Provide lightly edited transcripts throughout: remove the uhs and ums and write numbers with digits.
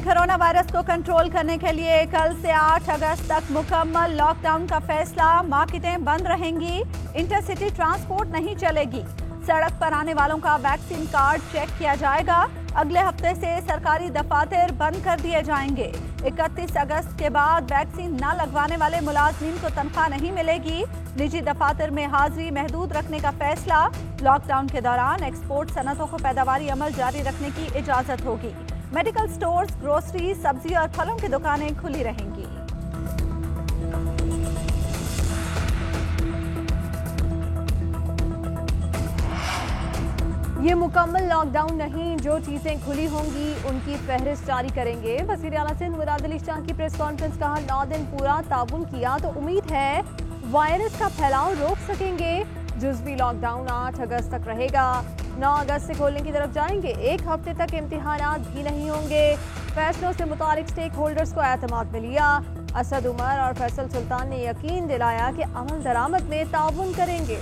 Corona virus को control करने के लिए कल से 8 अगस्त तक मुकम्मल लॉकडाउन का फैसला। मार्केटें बंद रहेंगी, इंटरसिटी ट्रांसपोर्ट नहीं चलेगी। सड़क पर आने वालों का वैक्सीन कार्ड चेक किया जाएगा। अगले हफ्ते से सरकारी दफातर बंद कर दिए जाएंगे। 31 अगस्त के बाद वैक्सीन न लगवाने वाले मुलाजमीन को तनख्वाह नहीं मिलेगी। निजी दफातर में हाजिरी महदूद रखने का फैसला। लॉकडाउन के दौरान एक्सपोर्ट सनतों को पैदावारी अमल जारी रखने की इजाजत होगी। मेडिकल स्टोर्स, ग्रोसरी, सब्जी और फलों की दुकानें खुली रहेंगी। ये मुकम्मल लॉकडाउन नहीं, जो चीजें खुली होंगी उनकी फहरिस्त जारी करेंगे। वज़ीर आला सिंध मुराद अली शाह की प्रेस कॉन्फ्रेंस। कहा 9 दिन पूरा ताउन किया तो उम्मीद है वायरस का फैलाव रोक सकेंगे। जुज़वी लॉकडाउन 8 अगस्त तक रहेगा। 9 अगस्त से खोलने की तरफ जाएंगे। 1 हफ्ते तक इम्तिहानात भी नहीं होंगे। फैसलों से मुतालिक स्टेक होल्डर्स को एतमाद में लिया। असद उमर और फैसल सुल्तान ने यकीन दिलाया कि अमल दरामद में ताउन करेंगे।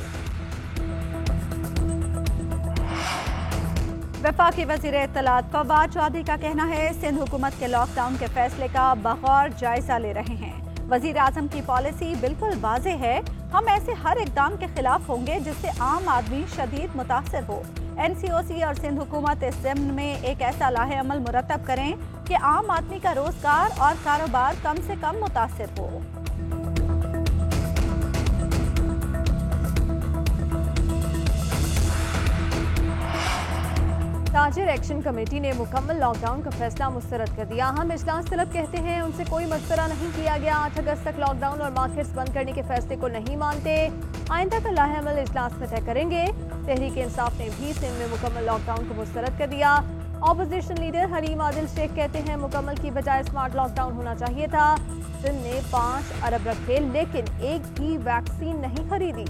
वफाकी वज़ीर इत्तलात फवाद चौधरी का कहना है सिंध हुकूमत के लॉकडाउन के फैसले का बगौर जायजा ले रहे हैं। वज़ीर आज़म की पॉलिसी बिल्कुल वाज़ेह है। हम ऐसे हर इक़दाम के खिलाफ होंगे जिससे आम आदमी शदीद मुतासिर हो। NCOC और सिंध हुकूमत इस ज़िम्न में एक ऐसा लाहे अमल मुरतब करें कि आम आदमी का रोजगार और कारोबार कम से कम मुतासिर हो। ताजिर एक्शन कमेटी ने मुकम्मल लॉकडाउन का फैसला मुस्तरद कर दिया। हम इजलास तलब कहते हैं, उनसे कोई मशवरा नहीं किया गया। 8 अगस्त तक लॉकडाउन और मार्केट्स बंद करने के फैसले को नहीं मानते। आइंदा का लाहे अमल इजलास में तय करेंगे। तहरीक इंसाफ ने भी सिंध में मुकम्मल लॉकडाउन को मुस्तरद कर दिया। ऑपोजिशन लीडर हलीम आदिल शेख कहते हैं मुकम्मल की बजाय स्मार्ट लॉकडाउन होना चाहिए था। सिंध ने 5 अरब रखे लेकिन एक भी वैक्सीन नहीं खरीदी।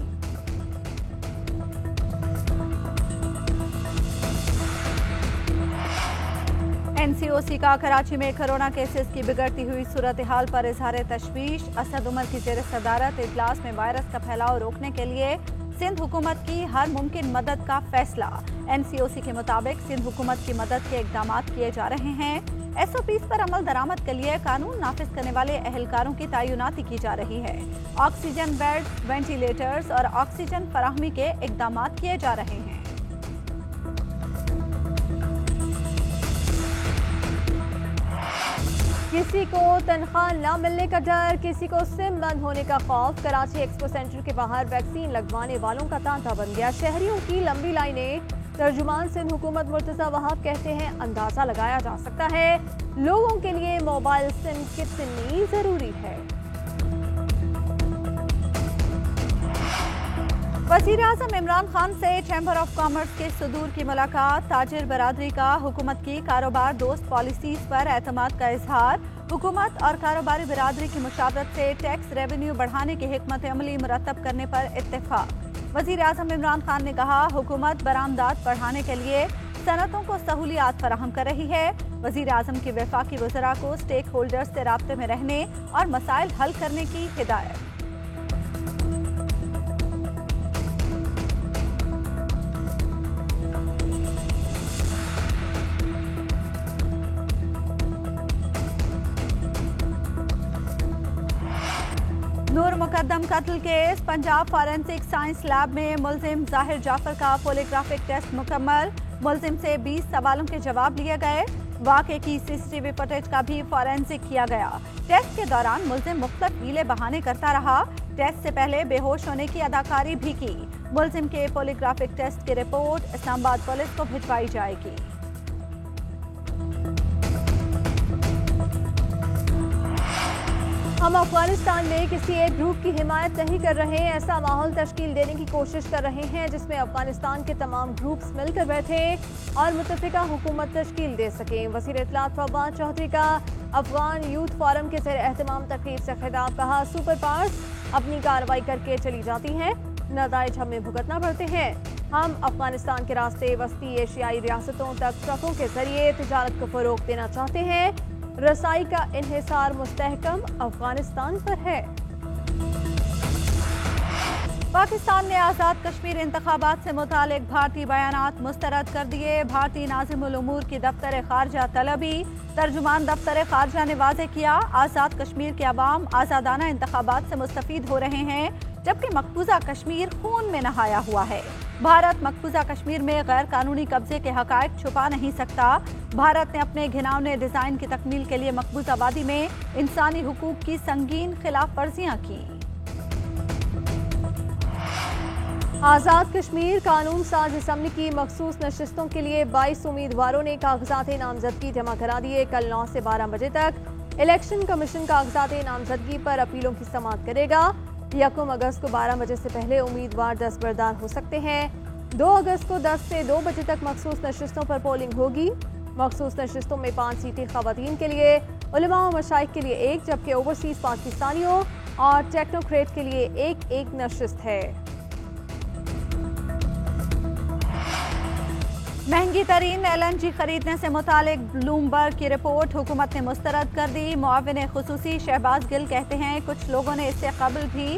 NCOC का कराची में कोरोना केसेस की बिगड़ती हुई सूरत हाल पर इजहार तशवीश। असद उमर की जेर सदारत इजलास में वायरस का फैलाव रोकने के लिए सिंध हुकूमत की हर मुमकिन मदद का फैसला। NCOC के मुताबिक सिंध हुकूमत की मदद के इकदाम किए जा रहे हैं। SOPs पर अमल दरामद के लिए कानून नाफिज करने वाले अहलकारों की तैनाती की जा रही है। ऑक्सीजन बेड, वेंटिलेटर्स और ऑक्सीजन फराहमी के इकदाम किए जा रहे हैं। किसी को तनख्वाह न मिलने का डर, किसी को सिम बंद होने का खौफ। कराची एक्सपो सेंटर के बाहर वैक्सीन लगवाने वालों का तांता बन गया। शहरियों की लंबी लाइनें। तर्जुमान सिंध हुकूमत मुर्तज़ा वहाब कहते हैं अंदाजा लगाया जा सकता है लोगों के लिए मोबाइल सिम कितनी जरूरी है। वज़ीर आज़म इमरान खान से चैम्बर ऑफ कॉमर्स के सदूर की मुलाकात। ताजिर बरादरी का हुकूमत की कारोबार दोस्त पॉलिसीज पर एतमाद का इजहार। हुकूमत और कारोबारी बरादरी की मुशावरत से टैक्स रेवेन्यू बढ़ाने की हिकमत अमली मुरतब करने पर इत्तेफाक। वज़ीर आज़म इमरान खान ने कहा हुकूमत बरामदात बढ़ाने के लिए सनतों को सहूलियात फराहम कर रही है। वज़ीर आज़म की वफाकी वज़रा को स्टेक होल्डर्स से राब्ते में रहने और मसाइल हल करने की हिदायत। नूर मुकद्दम कत्ल case. Punjab forensic science lab में मुलजिम जाहिर जाफर का पोलीग्राफिक टेस्ट मुकम्मल। मुलजिम से 20 सवालों के जवाब लिए गए। वाक़े की CCTV फुटेज का भी फॉरेंसिक किया गया। टेस्ट के दौरान मुलजिम मुख्तलिफ हीले बहाने करता रहा। टेस्ट से पहले बेहोश होने की अदाकारी भी की। मुलजिम के पोलीग्राफिक टेस्ट की रिपोर्ट इस्लामाबाद पुलिस को भिजवाई जाएगी। हम अफगानिस्तान में किसी एक ग्रुप की हिमायत नहीं कर रहे हैं। ऐसा माहौल तश्कील देने की कोशिश कर रहे हैं जिसमें अफगानिस्तान के तमाम ग्रुप्स मिलकर बैठे और मुत्तफिका हुकूमत तश्कील दे सकें। वज़ीर इत्तलात फवाद चौधरी का अफगान यूथ फोरम के ज़ेर एहतमाम तकरीर से खिताब। कहा सुपर पावर्स अपनी कार्रवाई करके चली जाती हैं, नताइज हमें भुगतना पड़ते हैं। हम अफगानिस्तान के रास्ते वस्ती एशियाई रियासतों तक ट्रकों के जरिए तिजारत को फ़रोग देना चाहते हैं। रसाई का इन्हिसार मुस्तहकम अफगानिस्तान पर है। पाकिस्तान ने आज़ाद कश्मीर इंतखाबात से मुतालिक भारतीय बयानात मुस्तरद कर दिए। भारतीय नाज़िमुल उमूर की दफ्तर खारजा तलबी तर्जुमान दफ्तर खारजा ने वाज़ेह किया, आज़ाद कश्मीर के अवाम आज़ादाना इंतखाबात से मुस्तफ़ीद हो रहे हैं, जबकि मकबूजा कश्मीर खून में नहाया हुआ है। भारत मकबूजा कश्मीर में गैर कानूनी कब्जे के हक़ाइक़ छुपा नहीं सकता। भारत ने अपने घिनौने डिज़ाइन की तकमील के लिए मकबूजा वादी में इंसानी हुकूक की संगीन खिलाफ वर्जियाँ की। आज़ाद कश्मीर कानून साज असम्बली की मखसूस नशिस्तों के लिए 22 उम्मीदवारों ने कागजात नामजदगी जमा करा दिए। कल 9 से 12 बजे तक इलेक्शन कमीशन कागजात नामजदगी पर अपीलों की समाअत करेगा। 1 अगस्त को 12 बजे से पहले उम्मीदवार दस्तबरदार हो सकते हैं। 2 अगस्त को 10 से 2 बजे तक मखसूस नशिस्तों पर पोलिंग होगी। मखसूस नशिस्तों में 5 सीटें खवातीन के लिए, उलमा और मशाइख के लिए 1, जबकि ओवरसीज पाकिस्तानियों और टेक्नोक्रेट के लिए एक नशिस्त है। महंगी तरीन LNG खरीदने से मुतालिक ब्लूमबर्ग की रिपोर्ट हुकूमत ने मुस्तरद कर दी। मुआविन खुसूसी शहबाज गिल कहते हैं, कुछ लोगों ने इससे कबल भी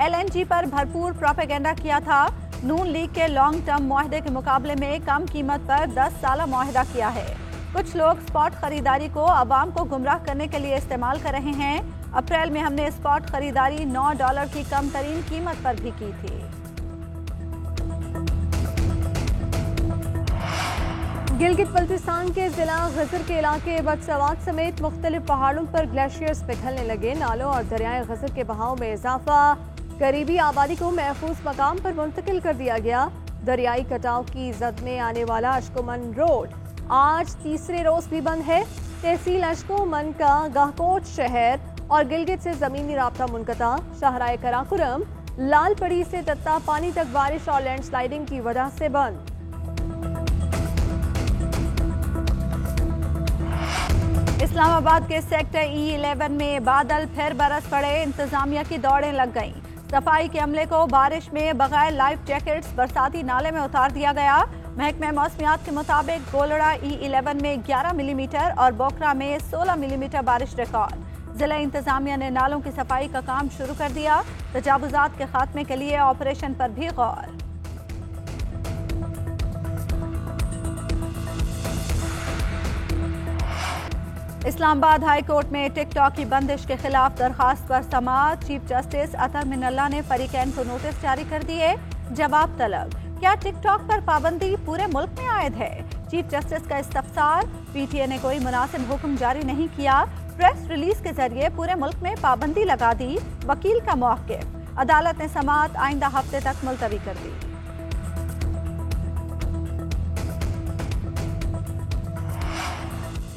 LNG पर भरपूर प्रोपेगेंडा किया था। नून लीग के लॉन्ग टर्म मुआहदे के मुकाबले में कम कीमत पर 10 साला मुआहदा किया है। कुछ लोग स्पॉट खरीदारी को अवाम को गुमराह करने के लिए इस्तेमाल कर रहे हैं। अप्रैल में हमने स्पॉट खरीदारी $9 की कम तरीन कीमत पर भी की थी। गिलगित बल्तिस्तान के जिला गजर के इलाके बदसवात समेत मुख्तलिफ पहाड़ों पर ग्लेशियर्स पिघलने लगे। नालों और दरियाए गजर के बहाव में इजाफा, करीबी आबादी को महफूज मकाम पर मुंतकिल कर दिया गया। दरियाई कटाव की जद में आने वाला अशकोमन रोड आज तीसरे रोज भी बंद है। तहसील अशकोमन का गाहकोट शहर और गिलगित से जमीनी राब्ता मुनक़ता। शाहराए कराकुरम लालपड़ी से तत्ता पानी तक बारिश और लैंडस्लाइडिंग की वजह से बंद। इस्लामाबाद के सेक्टर E11 में बादल फिर बरस पड़े, इंतजामिया की दौड़ें लग गईं। सफाई के अमले को बारिश में बगैर लाइफ जैकेट्स बरसाती नाले में उतार दिया गया। महकमे मौसमियात के मुताबिक गोलड़ा E11 में 11 मिलीमीटर और बोकरा में 16 मिलीमीटर बारिश रिकॉर्ड। जिला इंतजामिया ने नालों की सफाई का काम शुरू कर दिया। तजावुजात के खात्मे के लिए ऑपरेशन पर भी गौर। इस्लामाबाद हाई कोर्ट में टिकटॉक की बंदिश के खिलाफ दरखास्त पर समाअत। चीफ जस्टिस अतर मिनल्ला ने फरीकैन को नोटिस जारी कर दिए। जवाब तलब, क्या टिकटॉक पर पाबंदी पूरे मुल्क में आयद है? चीफ जस्टिस का इस्तफसार, PTA ने कोई मुनासिब हुक्म जारी नहीं किया। प्रेस रिलीज के जरिए पूरे मुल्क में पाबंदी लगा दी। वकील का मौक़िफ़, अदालत ने समाअत आइंदा हफ्ते तक मुलतवी कर दी।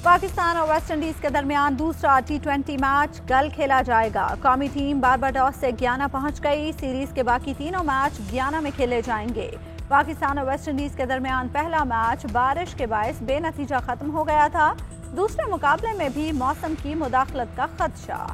पाकिस्तान और वेस्ट इंडीज के दरमियान दूसरा T20 मैच कल खेला जाएगा। कौमी टीम बारबाडोस से गियाना पहुंच गई। सीरीज के बाकी तीनों मैच गियाना में खेले जाएंगे। पाकिस्तान और वेस्ट इंडीज के दरमियान पहला मैच बारिश के बायस बेनतीजा खत्म हो गया था। दूसरे मुकाबले में भी मौसम की मुदाखलत का खदशा।